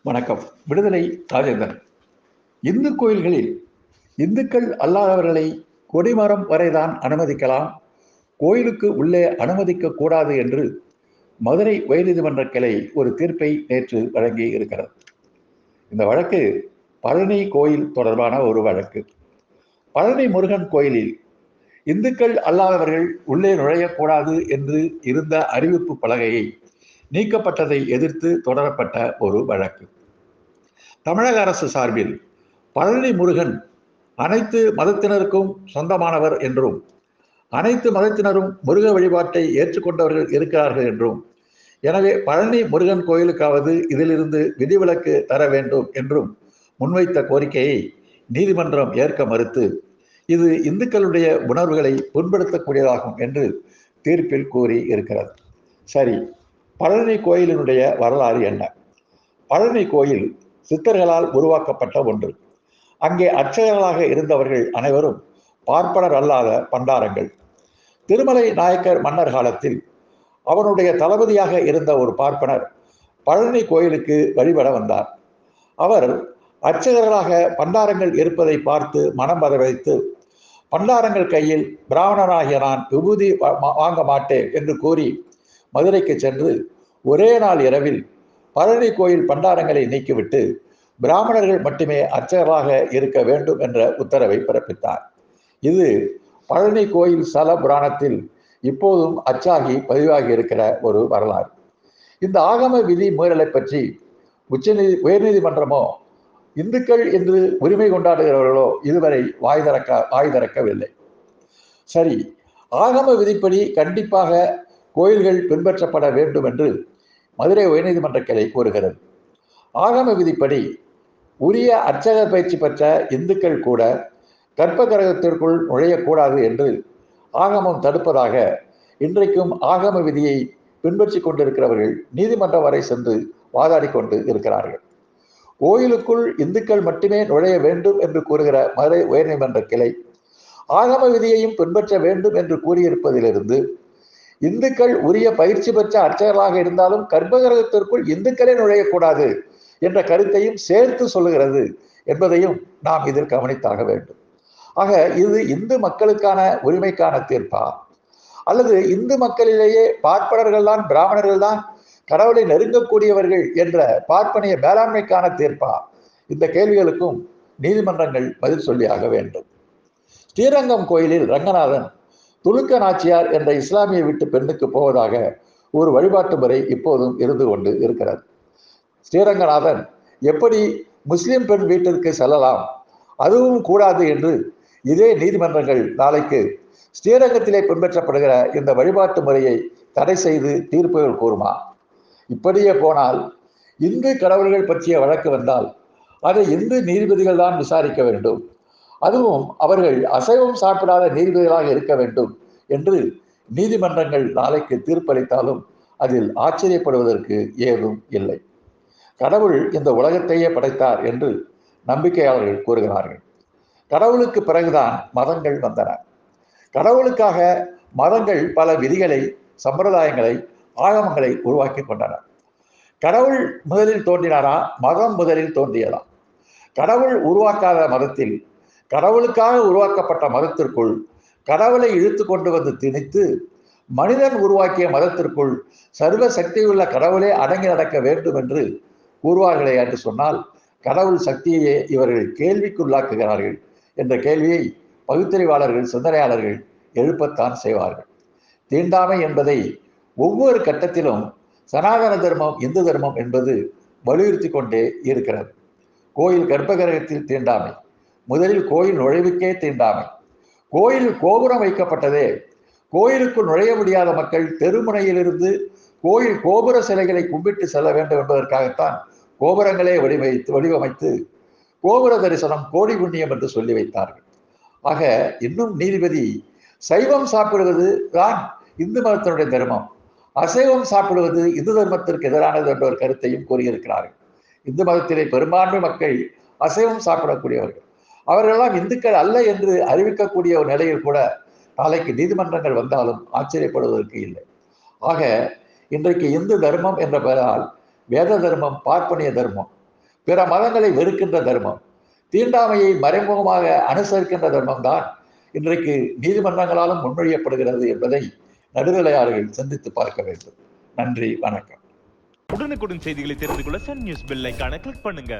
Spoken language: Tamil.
வணக்கம். விடுதலை ராஜேந்திரன். இந்து கோயில்களில் இந்துக்கள் அல்லாதவர்களை கொடிமரம் வரைதான் அனுமதிக்கலாம், கோயிலுக்கு உள்ளே அனுமதிக்க கூடாது என்று மதுரை உயர்நீதிமன்ற கிளை ஒரு தீர்ப்பை நேற்று வழங்கி இருக்கிறது. இந்த வழக்கு பழனி கோயில் தொடர்பான ஒரு வழக்கு. பழனி முருகன் கோயிலில் இந்துக்கள் அல்லாதவர்கள் உள்ளே நுழையக்கூடாது என்று இருந்த அறிவிப்பு பலகையை நீக்கப்பட்டதை எதிர்த்து தொடரப்பட்ட ஒரு வழக்கு. தமிழக அரசு சார்பில் பழனி முருகன் அனைத்து மதத்தினருக்கும் சொந்தமானவர் என்றும், அனைத்து மதத்தினரும் முருக வழிபாட்டை ஏற்றுக்கொண்டவர்கள் இருக்கிறார்கள் என்றும், எனவே பழனி முருகன் கோயிலுக்காவது இதிலிருந்து விதிவிலக்கு தர வேண்டும் என்றும் முன்வைத்த கோரிக்கையை நீதிமன்றம் ஏற்க மறுத்து, இது இந்துக்களுடைய உணர்வுகளை புண்படுத்தக்கூடியதாகும் என்று தீர்ப்பில் கூறி இருக்கிறது. சரி, பழனி கோயிலினுடைய வரலாறு என்ன? பழனி கோயில் சித்தர்களால் உருவாக்கப்பட்ட ஒன்று. அங்கே அர்ச்சகர்களாக இருந்தவர்கள் அனைவரும் பார்ப்பனர் அல்லாத பண்டாரங்கள். திருமலை நாயக்கர் மன்னர் காலத்தில் அவனுடைய தளபதியாக இருந்த ஒரு பார்ப்பனர் பழனி கோயிலுக்கு வழிபட வந்தார். அவர் அர்ச்சகர்களாக பண்டாரங்கள் இருப்பதை பார்த்து மனம் பதவைத்து, பண்டாரங்கள் கையில் பிராமணனாகிய நான் விபூதி வாங்க மாட்டேன் என்று கூறி மதுரைக்கு சென்று ஒரே நாள் இரவில் பழனி கோயில் பண்டாரங்களை நீக்கிவிட்டு பிராமணர்கள் மட்டுமே அர்ச்சகராக இருக்க வேண்டும் என்ற உத்தரவை பிறப்பித்தார். இது பழனி கோயில் ஸ்தல புராணத்தில் இப்போதும் அச்சாகி பதிவாகி இருக்கிற ஒரு வரலாறு. இந்த ஆகம விதி மீறலை பற்றி உயர்நீதிமன்றமோ இந்துக்கள் என்று உரிமை கொண்டாடுகிறவர்களோ இதுவரை வாய் திறக்கவில்லை. சரி, ஆகம விதிப்படி கண்டிப்பாக கோயில்கள் பின்பற்றப்பட வேண்டும் என்று மதுரை உயர்நீதிமன்ற கிளை கூறுகிறது. ஆகம விதிப்படி உரிய அர்ச்சகர் பயிற்சி பெற்ற இந்துக்கள் கூட கற்ப கிரகத்திற்குள் நுழையக்கூடாது என்று ஆகமம் தடுப்பதாக இன்றைக்கும் ஆகம விதியை பின்பற்றி கொண்டிருக்கிறவர்கள் நீதிமன்றம் வரை சென்று வாதாடி கொண்டு இருக்கிறார்கள். கோயிலுக்குள் இந்துக்கள் மட்டுமே நுழைய வேண்டும் என்று கூறுகிற மதுரை உயர்நீதிமன்ற கிளை ஆகம விதியையும் பின்பற்ற வேண்டும் என்று கூறியிருப்பதிலிருந்து இந்துக்கள் உரிய பயிற்சி பெற்ற அர்ச்சகர்களாக இருந்தாலும் கர்ப்பகிரகத்திற்குள் இந்துக்களே நுழையக்கூடாது என்ற கருத்தையும் சேர்த்து சொல்லுகிறது என்பதையும் நாம் இதில் கவனித்தாக வேண்டும். ஆக இது இந்து மக்களுக்கான உரிமைக்கான தீர்ப்பா, அல்லது இந்து மக்களிலேயே பார்ப்பனர்கள் தான் பிராமணர்கள் தான் கடவுளை நெருங்கக்கூடியவர்கள் என்ற பார்ப்பனிய மேலாண்மைக்கான தீர்ப்பா? இந்த கேள்விகளுக்கும் நீதிமன்றங்கள் பதில் சொல்லியாக வேண்டும். ஸ்ரீரங்கம் கோயிலில் ரங்கநாதன் துலுக்க நாச்சியார் என்ற இஸ்லாமிய வீட்டு பெண்ணுக்கு போவதாக ஒரு வழிபாட்டு முறை இப்போதும் இருந்து கொண்டு இருக்கிறது. ஸ்ரீரங்கநாதன் எப்படி முஸ்லிம் பெண் வீட்டிற்கு செல்லலாம், அதுவும் கூடாது என்று இதே நீதிமன்றங்கள் நாளைக்கு ஸ்ரீரங்கத்திலே பின்பற்றப்படுகிற இந்த வழிபாட்டு முறையை தடை செய்து தீர்ப்புகள் கூறுமா? இப்படியே போனால் இந்து கடவுள்கள் பற்றிய வழக்கு வந்தால் அதை இந்து நீதிபதிகள் தான் விசாரிக்க வேண்டும், அதுவும் அவர்கள் அசைவம் சாப்பிடாத நீதிபதிகளாக இருக்க வேண்டும் என்று நீதிமன்றங்கள் நாளைக்கு தீர்ப்பளித்தாலும் அதில் ஆச்சரியப்படுவதற்கு ஏதும் இல்லை. கடவுள் இந்த உலகத்தையே படைத்தார் என்று நம்பிக்கையாளர்கள் கூறுகிறார்கள். கடவுளுக்கு பிறகுதான் மதங்கள் வந்தன. கடவுளுக்காக மதங்கள் பல விதிகளை, சம்பிரதாயங்களை, ஆகமங்களை உருவாக்கி கொண்டன. கடவுள் முதலில் தோன்றினாரா, மதம் முதலில் தோன்றியதா? கடவுள் உருவாக்காத மதத்தில், கடவுளுக்காக உருவாக்கப்பட்ட மதத்திற்குள் கடவுளை இழுத்து கொண்டு வந்து திணித்து மனிதன் உருவாக்கிய மதத்திற்குள் சர்வ சக்தியுள்ள கடவுளே அடங்கி நடக்க வேண்டும் என்று கூறுவார்களே என்று சொன்னால் கடவுள் சக்தியையே இவர்கள் கேள்விக்குள்ளாக்குகிறார்கள் என்ற கேள்வியை பகுத்தறிவாளர்கள், சிந்தனையாளர்கள் எழுப்பத்தான் செய்வார்கள். தீண்டாமை என்பதை ஒவ்வொரு கட்டத்திலும் சனாதன தர்மம், இந்து தர்மம் என்பது வலியுறுத்தி கொண்டே இருக்கிறது. கோயில் கர்ப்பகிரகத்தில் தீண்டாமை, முதலில் கோயில் நுழைவுக்கே தீண்டாமை. கோயில் கோபுரம் வைக்கப்பட்டதே கோயிலுக்குள் நுழைய முடியாத மக்கள் தெருமுனையிலிருந்து கோயில் கோபுர சிலைகளை கும்பிட்டு செல்ல வேண்டும் என்பதற்காகத்தான் கோபுரங்களே வடிவமைத்து கோபுர தரிசனம் கோடி புண்ணியம் என்று சொல்லி வைத்தார்கள். ஆக இன்னும் நீதிபதி சைவம் சாப்பிடுவது தான் இந்து மதத்தினுடைய தர்மம், அசைவம் சாப்பிடுவது இந்து தர்மத்திற்கு எதிரானது என்ற ஒரு கருத்தையும் கூறியிருக்கிறார்கள். இந்து மதத்திலே பெரும்பான்மை மக்கள் அசைவம் சாப்பிடக்கூடியவர்கள், அவர்களெல்லாம் இந்துக்கள் அல்ல என்று அறிவிக்கக்கூடிய ஒரு நிலையில் கூட நாளைக்கு நீதிமன்றங்கள் வந்தாலும் ஆச்சரியப்படுவதற்கு இல்லை. ஆக இன்றைக்கு இந்து தர்மம் என்ற பெயரால் வேத தர்மம், பார்ப்பனிய தர்மம், பிற மதங்களை வெறுக்கின்ற தர்மம், தீண்டாமையை மறைமுகமாக அனுசரிக்கின்ற தர்மம் தான் இன்றைக்கு நீதிமன்றங்களாலும் முன்மொழியப்படுகிறது என்பதை நடுநிலையாளர்கள் சிந்தித்து பார்க்க வேண்டும். நன்றி, வணக்கம். உடனுக்குடன் செய்திகளை தெரிந்து கொள்ள சன் நியூஸ் பெல் ஐகானை கிளிக் பண்ணுங்க.